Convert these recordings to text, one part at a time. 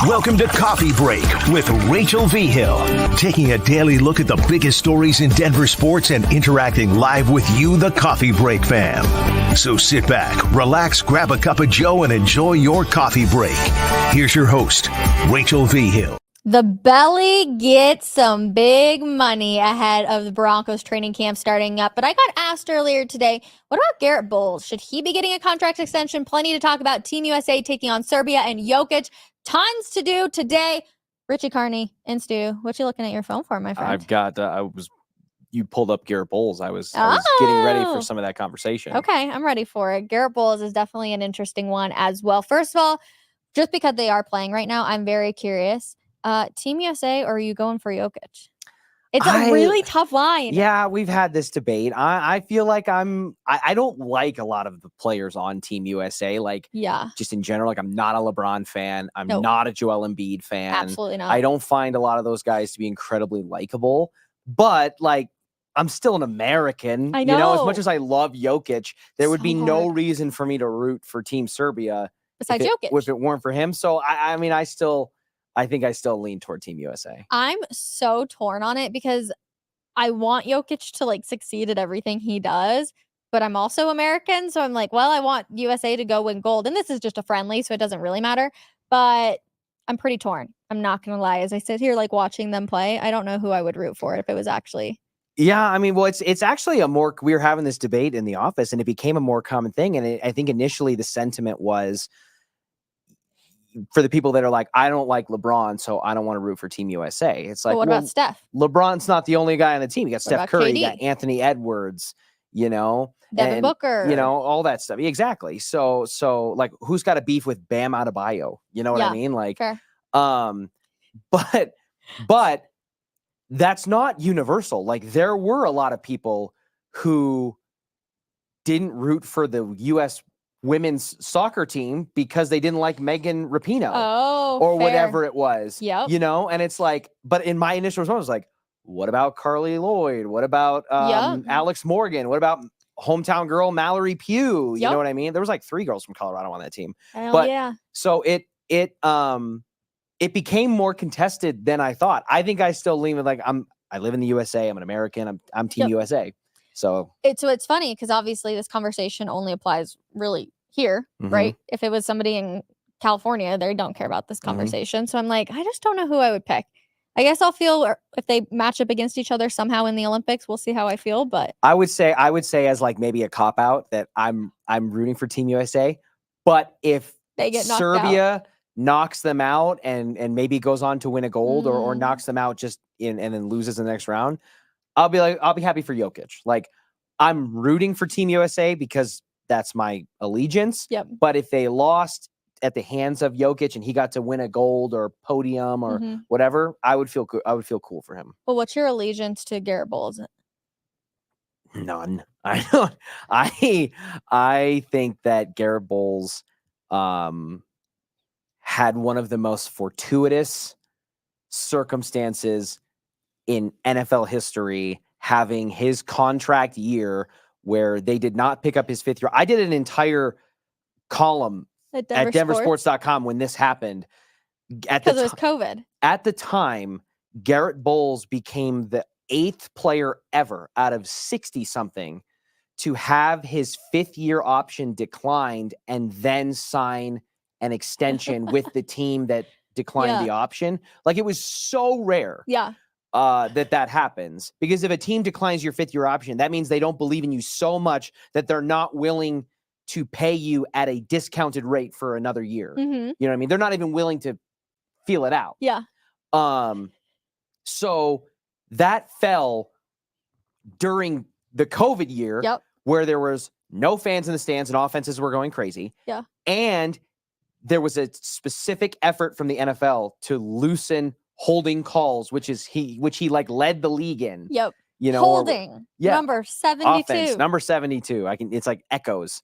Welcome to Coffee Break with Rachel Vigil, taking a daily look at the biggest stories in Denver sports and interacting live with you, the Coffee Break fam. So sit back, relax, grab a cup of joe, and enjoy your coffee break. Here's your host, Rachel Vigil. The Belly gets some big money ahead of the Broncos training camp starting up. But I got asked earlier today, what about Garett Bolles? Should he be getting a contract extension? Plenty to talk about. Team USA taking on Serbia and Jokic. Tons to do today. Richie, Carni, and Stu, what you looking at your phone for, my friend? I've got, you pulled up Garett Bolles. I was getting ready for some of that conversation. Okay, I'm ready for it. Garett Bolles is definitely an interesting one as well. First of all, just because they are playing right now, I'm very curious. Team USA, or are you going for Jokic? It's a really tough line. Yeah, we've had this debate. I feel like I don't like a lot of the players on Team USA. Like, just in general, like I'm not a LeBron fan. I'm not a Joel Embiid fan. Absolutely not. I don't find a lot of those guys to be incredibly likable. But like, I'm still an American. I know. You know, as much as I love Jokic, there would be no reason for me to root for Team Serbia besides Jokic if it weren't for him. So I think I still lean toward Team USA. I'm so torn on it because I want Jokic to like succeed at everything he does, but I'm also American. So I'm like, well, I want USA to go win gold. And this is just a friendly, so it doesn't really matter. But I'm pretty torn. I'm not going to lie. As I sit here like watching them play, I don't know who I would root for if it was actually. Yeah, I mean, well, it's actually we were having this debate in the office and it became a more common thing. And I think initially the sentiment was, for the people that are like, I don't like LeBron, so I don't want to root for Team USA. It's like, what about Steph? LeBron's not the only guy on the team. You got Steph Curry, KD? you got Anthony Edwards, Devin Booker, all that stuff. Exactly. So like, who's got a beef with Bam Adebayo? You know what I mean? Like, fair. but that's not universal. Like, there were a lot of people who didn't root for the U.S. women's soccer team because they didn't like Megan Rapinoe or whatever it was, and it's like, but in my initial response was like, what about Carly Lloyd? What about Alex Morgan? What about hometown girl Mallory Pugh? You know what I mean? There was like 3 girls from Colorado on that team. So it became more contested than I thought. I think I still lean with like, I live in the USA. I'm an American. I'm Team USA. So it's funny because obviously this conversation only applies really here, right? If it was somebody in California, they don't care about this conversation. So I'm like, I just don't know who I would pick. I guess I'll feel if they match up against each other somehow in the Olympics, we'll see how I feel. But I would say as like maybe a cop out that I'm rooting for Team USA. But if they get knocked Serbia knocks them out and maybe goes on to win a gold or knocks them out just and then loses in the next round, I'll be happy for Jokic. Like, I'm rooting for Team USA because that's my allegiance. Yep. But if they lost at the hands of Jokic and he got to win a gold or podium or whatever, I would feel cool for him. Well, what's your allegiance to Garett Bolles? None. I don't. I think that Garett Bolles had one of the most fortuitous circumstances in NFL history, having his contract year where they did not pick up his 5th year. I did an entire column at denversports.com when this happened. Because it was COVID. At the time, Garett Bolles became the 8th player ever out of 60-something to have his 5th year option declined and then sign an extension with the team that declined the option. Like, it was so rare. That happens, because if a team declines your 5th year option, that means they don't believe in you so much that they're not willing to pay you at a discounted rate for another year. You know what I mean? They're not even willing to feel it out. So that fell during the COVID year where there was no fans in the stands and offenses were going crazy. And there was a specific effort from the NFL to loosen holding calls, which he like led the league in. Holding. Number 72. Offense, number 72. It's like echoes.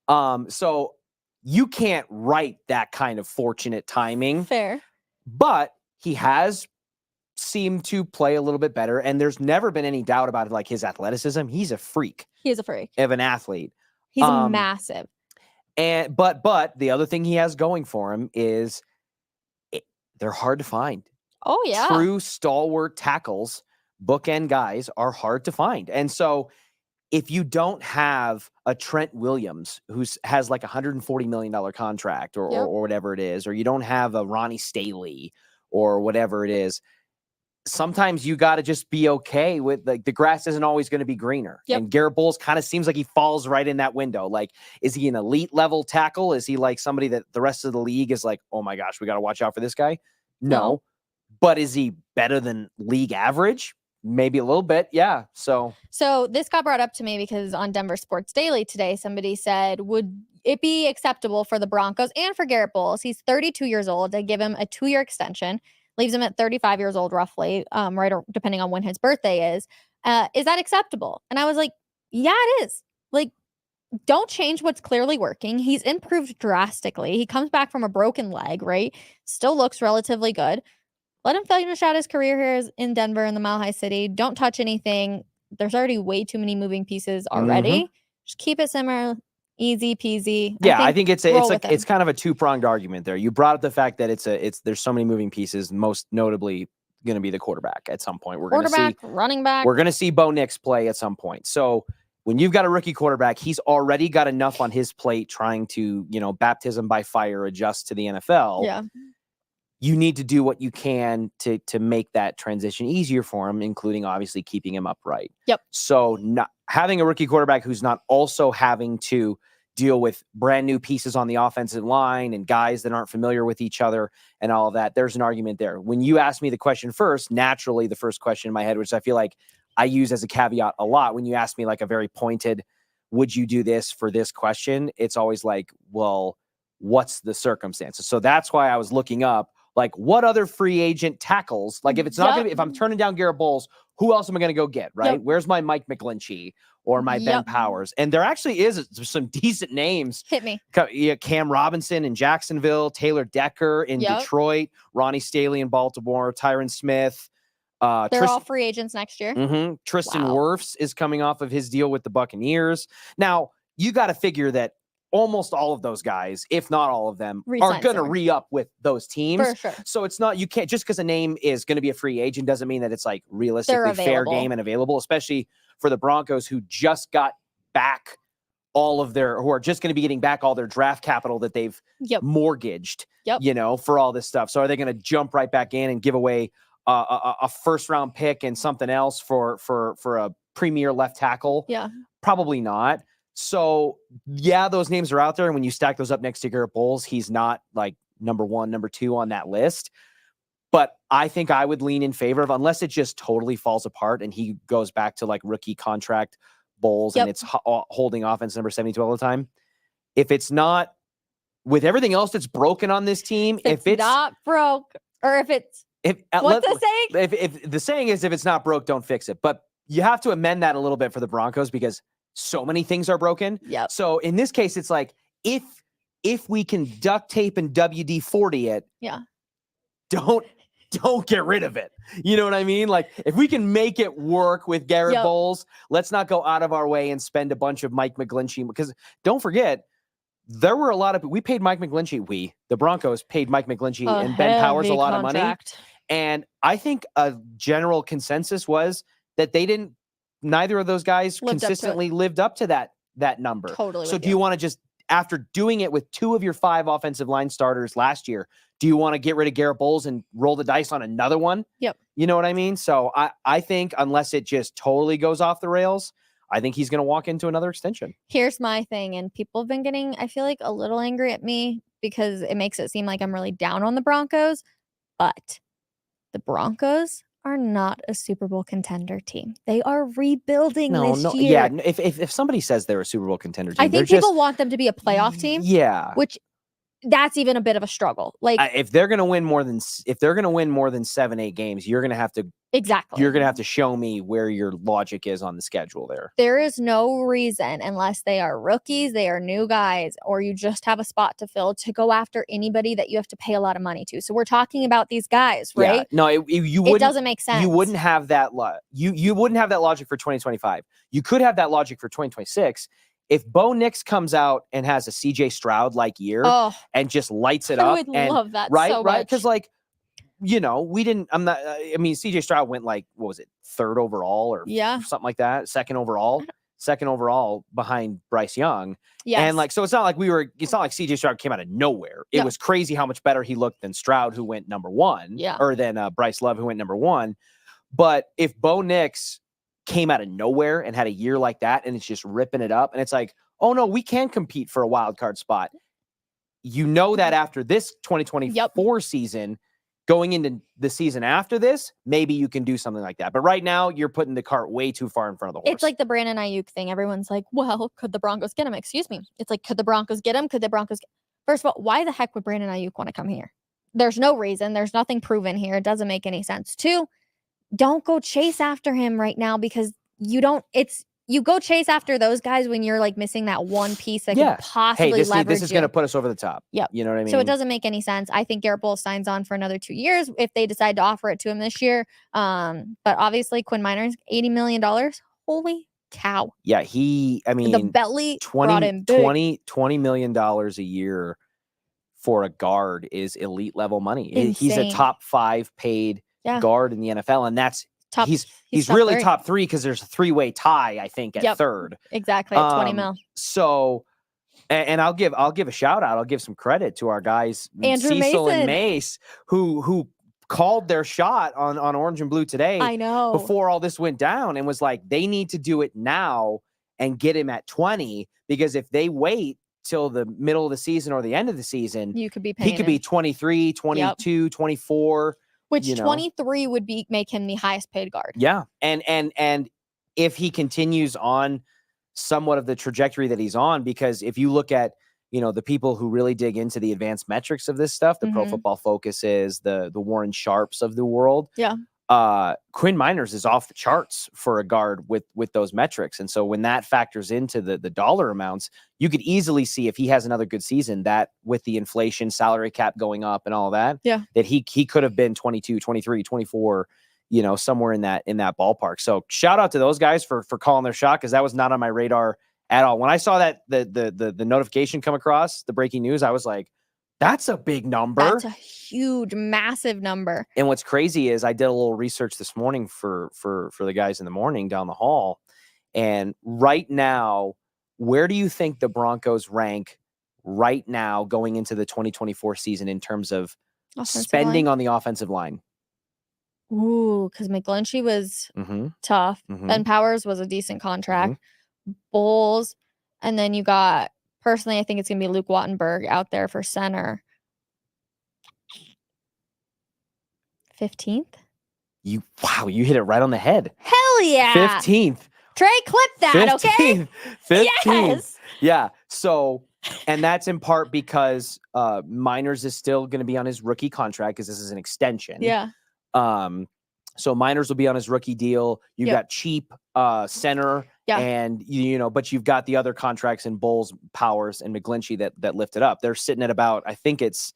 So you can't write that kind of fortunate timing. Fair. But he has seemed to play a little bit better, and there's never been any doubt about it, like his athleticism. He's a freak. He is a freak of an athlete. He's massive. And but the other thing he has going for him is they're hard to find. Oh, yeah. True stalwart tackles, bookend guys are hard to find. And so if you don't have a Trent Williams who has like $140 million contract or whatever it is, or you don't have a Ronnie Staley or whatever it is, sometimes you got to just be okay with, like, the grass isn't always going to be greener. And Garett Bolles kind of seems like he falls right in that window. Like, is he an elite level tackle? Is he like somebody that the rest of the league is like, oh my gosh, we got to watch out for this guy? No. But is he better than league average? Maybe a little bit. Yeah. So this got brought up to me because on Denver Sports Daily today, somebody said, would it be acceptable for the Broncos and for Garett Bolles? He's 32 years old. They give him a 2-year extension, leaves him at 35 years old, roughly, right, or depending on when his birthday is. Is that acceptable? And I was like, yeah, it is. Like, don't change what's clearly working. He's improved drastically. He comes back from a broken leg, right? Still looks relatively good. Let him finish out his career here in Denver in the Mile High City. Don't touch anything. There's already way too many moving pieces already. Just keep it simmer, easy peasy. Yeah, I think it's kind of a two-pronged argument there. You brought up the fact that there's so many moving pieces, most notably going to be the quarterback at some point. Running back. We're going to see Bo Nix play at some point. So when you've got a rookie quarterback, he's already got enough on his plate trying to, baptism by fire, adjust to the NFL. Yeah. You need to do what you can to make that transition easier for him, including obviously keeping him upright. Yep. So not having a rookie quarterback who's not also having to deal with brand new pieces on the offensive line and guys that aren't familiar with each other and all of that, there's an argument there. When you asked me the question first, naturally the first question in my head, which I feel like I use as a caveat a lot, when you ask me like a very pointed, would you do this for this question? It's always like, well, what's the circumstances? So that's why I was looking up, like, what other free agent tackles? Like, if it's not going to be, if I'm turning down Garett Bolles, who else am I going to go get, right? Where's my Mike McGlinchey or my Ben Powers? And there actually is some decent names. Hit me. Cam Robinson in Jacksonville, Taylor Decker in Detroit, Ronnie Staley in Baltimore, Tyron Smith. They're all free agents next year. Tristan Wirfs is coming off of his deal with the Buccaneers. Now, you got to figure that almost all of those guys, if not all of them, are going to re-up with those teams. For sure. So it's not, you can't, just because a name is going to be a free agent doesn't mean that it's like realistically fair game and available, especially for the Broncos who just got back who are just going to be getting back all their draft capital that they've mortgaged, for all this stuff. So are they going to jump right back in and give away a first round pick and something else for a premier left tackle? Yeah. Probably not. So, those names are out there. And when you stack those up next to Garett Bolles, he's not like number 1, number 2 on that list. But I think I would lean in favor of, unless it just totally falls apart and he goes back to like rookie contract Bolles and it's holding offense number 72 all the time. If it's not, with everything else that's broken on this team, if it's not broke, or if it's, what's the saying? If the saying is, if it's not broke, don't fix it. But you have to amend that a little bit for the Broncos because so many things are broken. Yep. So in this case, it's like, if we can duct tape and WD-40 it, don't get rid of it. You know what I mean? Like, if we can make it work with Garett Bolles, let's not go out of our way and spend a bunch of Mike McGlinchey, because don't forget, there were a lot of, we paid Mike McGlinchey, the Broncos paid Mike McGlinchey and Ben Powers a lot of money. And I think a general consensus was that neither of those guys consistently lived up to that number. Totally. So do you want to just, after doing it with 2 of your 5 offensive line starters last year, do you want to get rid of Garett Bolles and roll the dice on another one? Yep. You know what I mean? So I think unless it just totally goes off the rails, I think he's going to walk into another extension. Here's my thing. And people have been getting, I feel like, a little angry at me because it makes it seem like I'm really down on the Broncos. But the Broncos are not a Super Bowl contender team. They are rebuilding this year. Yeah, if somebody says they're a Super Bowl contender team, I think people want them to be a playoff team. Yeah. Which that's even a bit of a struggle. Like, if they're going to win more than 7-8 games, you're going to have to You're going to have to show me where your logic is on the schedule there. There is no reason, unless they are rookies, they are new guys, or you just have a spot to fill, to go after anybody that you have to pay a lot of money to. So we're talking about these guys, right? Yeah. No, it doesn't make sense. You wouldn't have that you wouldn't have that logic for 2025. You could have that logic for 2026. If Bo Nix comes out and has a CJ Stroud like year and just lights it up, I would love that right, so much. Because like you know, we didn't. I'm not. I mean, CJ Stroud went like, what was it, third overall or something like that, second overall behind Bryce Young. Yes. And like, so it's not like it's not like CJ Stroud came out of nowhere. It was crazy how much better he looked than Stroud, who went number one, or than Bryce Love, who went number one. But if Bo Nix came out of nowhere and had a year like that, and it's just ripping it up, and it's like, oh no, we can compete for a wild card spot. You know that after this 2024 season, going into the season after this, maybe you can do something like that. But right now, you're putting the cart way too far in front of the horse. It's like the Brandon Ayuk thing. Everyone's like, well, could the Broncos get him? Excuse me. It's like, could the Broncos get him? Could the Broncos First of all, why the heck would Brandon Ayuk want to come here? There's no reason. There's nothing proven here. It doesn't make any sense. Two, don't go chase after him right now because you go chase after those guys when you're like missing that one piece that could possibly leverage this is going to put us over the top. Yep. You know what I mean? So it doesn't make any sense. I think Garett Bolles signs on for another 2 years if they decide to offer it to him this year. But obviously Quinn Meinerz, $80 million. Holy cow. Yeah, the belly brought him big. $20 million a year for a guard is elite level money. Insane. He's a top 5 paid guard in the NFL, and that's he's really top 3 because there's a 3-way tie, I think, at third. Exactly, at 20 mil. So, and I'll give a shout out. I'll give some credit to our guys, Andrew Cecil Mason. and Mace, who called their shot on Orange and Blue today. I know. Before all this went down, and was like, they need to do it now and get him at 20, because if they wait till the middle of the season or the end of the season, he could be 23, 22, 24. Which 23 would make him the highest paid guard. Yeah. And if he continues on somewhat of the trajectory that he's on, because if you look at, the people who really dig into the advanced metrics of this stuff, the Pro Football Focus is the Warren Sharps of the world. Yeah. Quinn Meinerz is off the charts for a guard with those metrics. And so when that factors into the dollar amounts, you could easily see if he has another good season, that with the inflation, salary cap going up and all that, that he could have been 22, 23, 24, somewhere in that ballpark. So shout out to those guys for calling their shot, because that was not on my radar at all. When I saw that the notification come across, the breaking news, I was like, that's a big number. That's a huge, massive number. And what's crazy is I did a little research this morning for the guys in the morning down the hall. And right now, where do you think the Broncos rank right now going into the 2024 season in terms of spending on the offensive line? Ooh, because McGlinchey was tough. Ben Powers was a decent contract. Bolles. And then you got, personally, I think it's going to be Luke Wattenberg out there for center. 15th? You hit it right on the head. Hell yeah. 15th. Trey, clip that, 15th. okay? 15th. Yes. Yeah. So, and that's in part because Meinerz is still going to be on his rookie contract, because this is an extension. Yeah. So Meinerz will be on his rookie deal. You got cheap center, and but you've got the other contracts in Bolles, Powers, and McGlinchey that lift it up. They're sitting at about, I think it's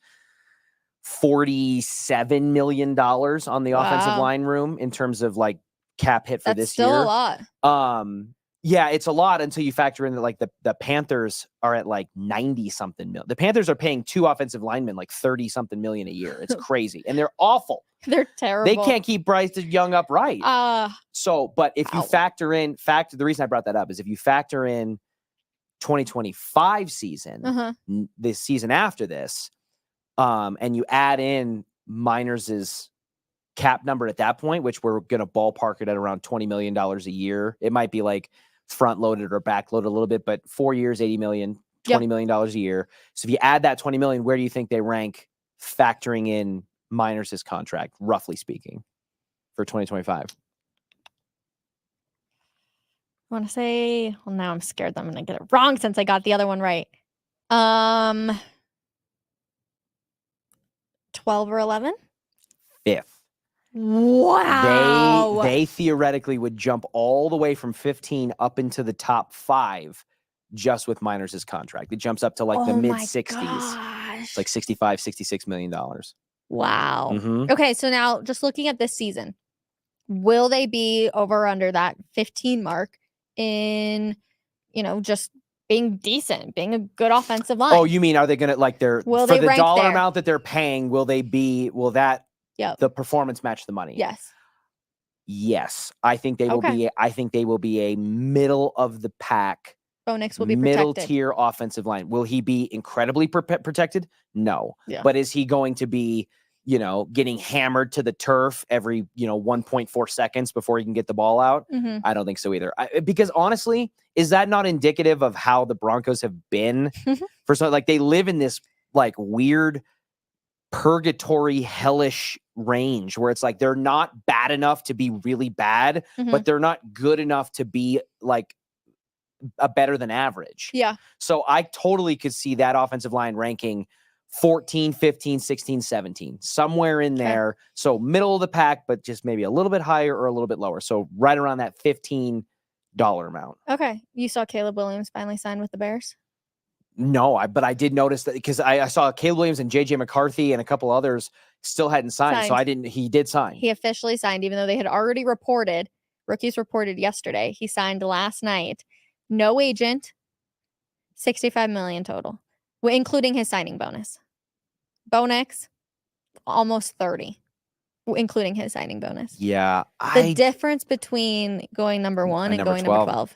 $47 million on the offensive line room in terms of like cap hit for this year. That's still a lot. Yeah, it's a lot until you factor in that like the Panthers are at like 90 something million. The Panthers are paying 2 offensive linemen like 30 something million a year. It's crazy. And they're awful. They're terrible. They can't keep Bryce Young upright. But if you factor in the reason I brought that up is if you factor in 2025 season, this season after this, and you add in Meinerz's cap number at that point, which we're going to ballpark it at around $20 million a year. It might be like front loaded or back loaded a little bit, but 4 years, $80 million, $20 million a year. So if you add that 20 million, where do you think they rank factoring in Meinerz's contract, roughly speaking, for 2025? I want to say, well, now I'm scared that I'm going to get it wrong since I got the other one right. 12 or 11? 5th. Wow. They theoretically would jump all the way from 15 up into the top 5 just with Meinerz's contract. It jumps up to like the mid 60s, like $65, $66 million. Wow. Okay, so now just looking at this season, will they be over or under that 15 mark in, just being decent, being a good offensive line? Oh, you mean, are they going to like for the dollar amount that they're paying, will that Yep. The performance match the money. Yes. Yes. I think they will Okay. be a middle of the pack, Bo Nix will be middle protected. tier offensive line. Will he be incredibly protected? No. Yeah. But is he going to be, getting hammered to the turf every, 1.4 seconds before he can get the ball out? Mhm. I don't think so either. Because honestly, is that not indicative of how the Broncos have been for so like they live in this like weird purgatory hellish range where it's like they're not bad enough to be really bad, but they're not good enough to be like a better than average. Yeah. So I totally could see that offensive line ranking 14, 15, 16, 17, somewhere in there. So middle of the pack, but just maybe a little bit higher or a little bit lower. So right around that $15 amount. Okay. You saw Caleb Williams finally sign with the Bears? No, but I did notice that because I saw Caleb Williams and JJ McCarthy and a couple others still hadn't signed. So he did sign. He officially signed, even though they had already reported, rookies reported yesterday. He signed last night. No agent, $65 million total, including his signing bonus. Bo Nix, almost 30, including his signing bonus. Yeah. The difference between going number 1 and going number 12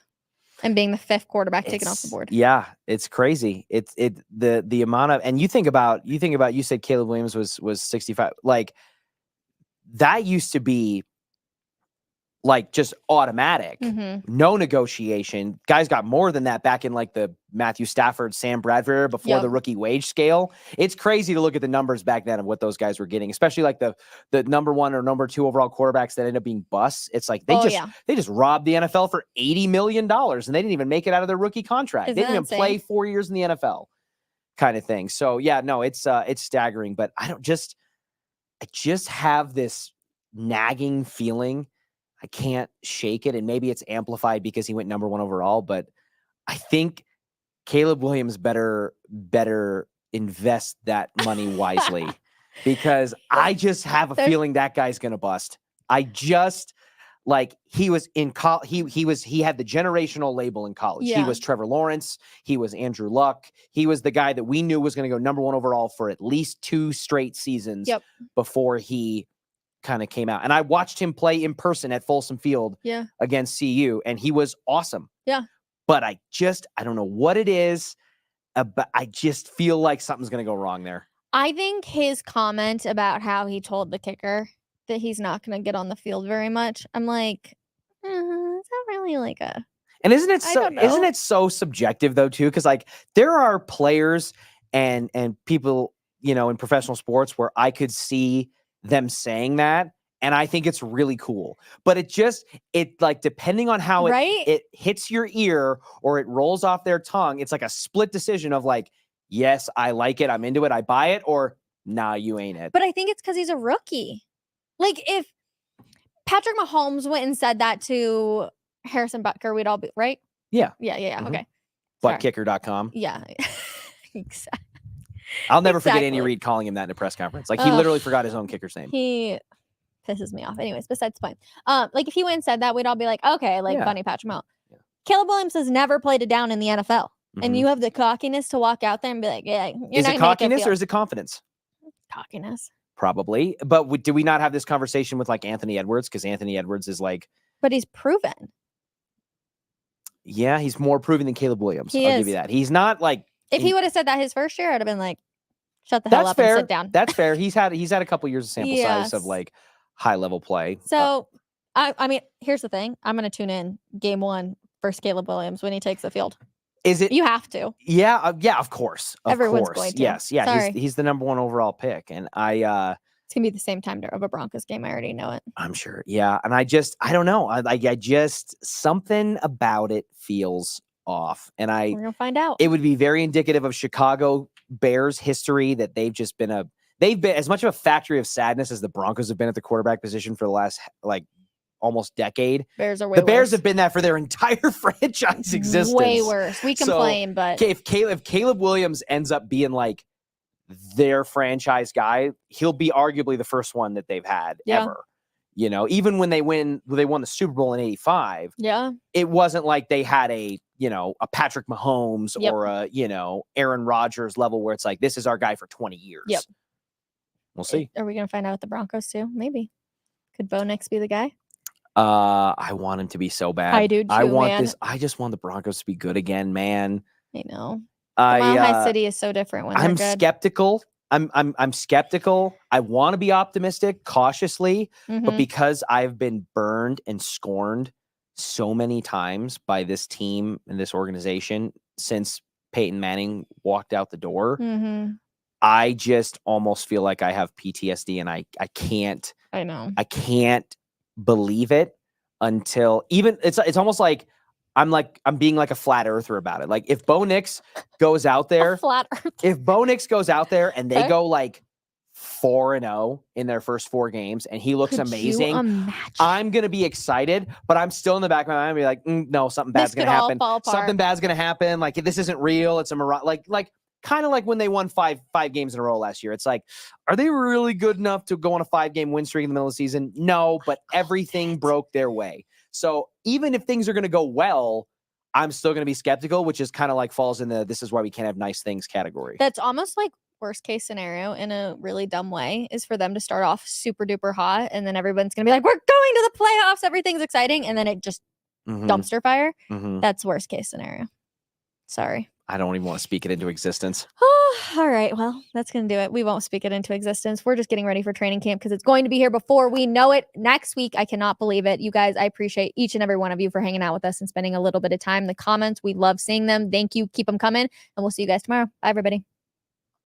and being the 5th quarterback taken off the board. Yeah, it's crazy. The amount of, and you said Caleb Williams was 65. Like that used to be like just automatic, no negotiation. Guys got more than that back in like the Matthew Stafford, Sam Bradford era before the rookie wage scale. It's crazy to look at the numbers back then of what those guys were getting, especially like the number 1 or number 2 overall quarterbacks that end up being busts. It's like they just robbed the NFL for $80 million and they didn't even make it out of their rookie contract. They didn't even play 4 years in the NFL kind of thing. So yeah, no, it's staggering, but I just have this nagging feeling. I can't shake it, and maybe it's amplified because he went number 1 overall, but I think Caleb Williams better invest that money wisely because I just have a feeling that guy's going to bust. I just like he was in college. He had the generational label in college. Yeah. He was Trevor Lawrence. He was Andrew Luck. He was the guy that we knew was going to go number 1 overall for at least 2 straight seasons before he kind of came out. And I watched him play in person at Folsom Field against CU, and he was awesome. Yeah. But I don't know what it is, but I just feel like something's going to go wrong there. I think his comment about how he told the kicker that he's not going to get on the field very much, I'm like, is that really like a... And isn't it so subjective though too? Because like there are players and people, in professional sports where I could see them saying that, and I think it's really cool. But it like depending on how it hits your ear or it rolls off their tongue, it's like a split decision of like, yes, I like it, I'm into it, I buy it, or nah, you ain't it. But I think it's because he's a rookie. Like if Patrick Mahomes went and said that to Harrison Butker, we'd all be right. Yeah. Okay. Buttkicker.com. Yeah. Exactly. I'll never forget Andy Reid calling him that in a press conference. Like he literally forgot his own kicker's name. He pisses me off. Anyways, besides the point. Like if he went and said that, we'd all be like, okay, like funny Patrick Mahomes. Yeah. Caleb Williams has never played it down in the NFL. And you have the cockiness to walk out there and be like, yeah, is it cockiness or is it confidence? Cockiness. Probably. But do we not have this conversation with like Anthony Edwards? Because Anthony Edwards is like... But he's proven. Yeah, he's more proven than Caleb Williams. I'll give you that. He's not like... If he would have said that his first year, I'd have been like, shut the hell up and sit down. That's fair. He's had a couple years of sample size of like high level play. So, I mean, here's the thing. I'm going to tune in game 1 versus Caleb Williams when he takes the field. Is it? You have to. Yeah, of course. Everyone's going to. Yes, yeah. Sorry. He's the number 1 overall pick, and it's gonna be the same time of a Broncos game. I already know it. I'm sure. Yeah, and I don't know. I just something about it feels off, and we're gonna find out. It would be very indicative of Chicago Bears history that they've been as much of a factory of sadness as the Broncos have been at the quarterback position for the last like almost decade. Bears have been that for their entire franchise existence. Way worse. We complain, but if Caleb Williams ends up being like their franchise guy, he'll be arguably the first one that they've had ever. Even when they won the Super Bowl in '85, it wasn't like they had a Patrick Mahomes or a Aaron Rodgers level where it's like, this is our guy for 20 years. We'll see. Are we going to find out with the Broncos too? Maybe. Could Bo Nix be the guy? I want him to be so bad. I do too, man. I just want the Broncos to be good again, man. I know. Mile High City is so different when I'm they're good. skeptical. I'm skeptical. I want to be optimistic, cautiously, but because I've been burned and scorned so many times by this team and this organization since Peyton Manning walked out the door, I just almost feel like I have PTSD, and I can't. I know. I can't believe it until even it's almost like I'm being like a flat earther about it. Like if Bo Nix goes out there, if Bo Nix goes out there and they go like 4-0 in their first 4 games and he looks amazing, I'm going to be excited, but I'm still in the back of my mind be like, no, something bad's going to happen. Something bad's going to happen. Like this isn't real. It's a mirage. Like kind of like when they won five games in a row last year. It's like, are they really good enough to go on a 5-game win streak in the middle of the season? No, but everything broke their way. So even if things are going to go well, I'm still going to be skeptical, which is kind of like falls in the this is why we can't have nice things category. That's almost like worst case scenario in a really dumb way is for them to start off super duper hot and then everyone's going to be like, we're going to the playoffs. Everything's exciting. And then it just dumpster fire. That's worst case scenario. Sorry. I don't even want to speak it into existence. All right. Well, that's going to do it. We won't speak it into existence. We're just getting ready for training camp because it's going to be here before we know it next week. I cannot believe it. You guys, I appreciate each and every one of you for hanging out with us and spending a little bit of time. The comments, we love seeing them. Thank you. Keep them coming. And we'll see you guys tomorrow. Bye, everybody.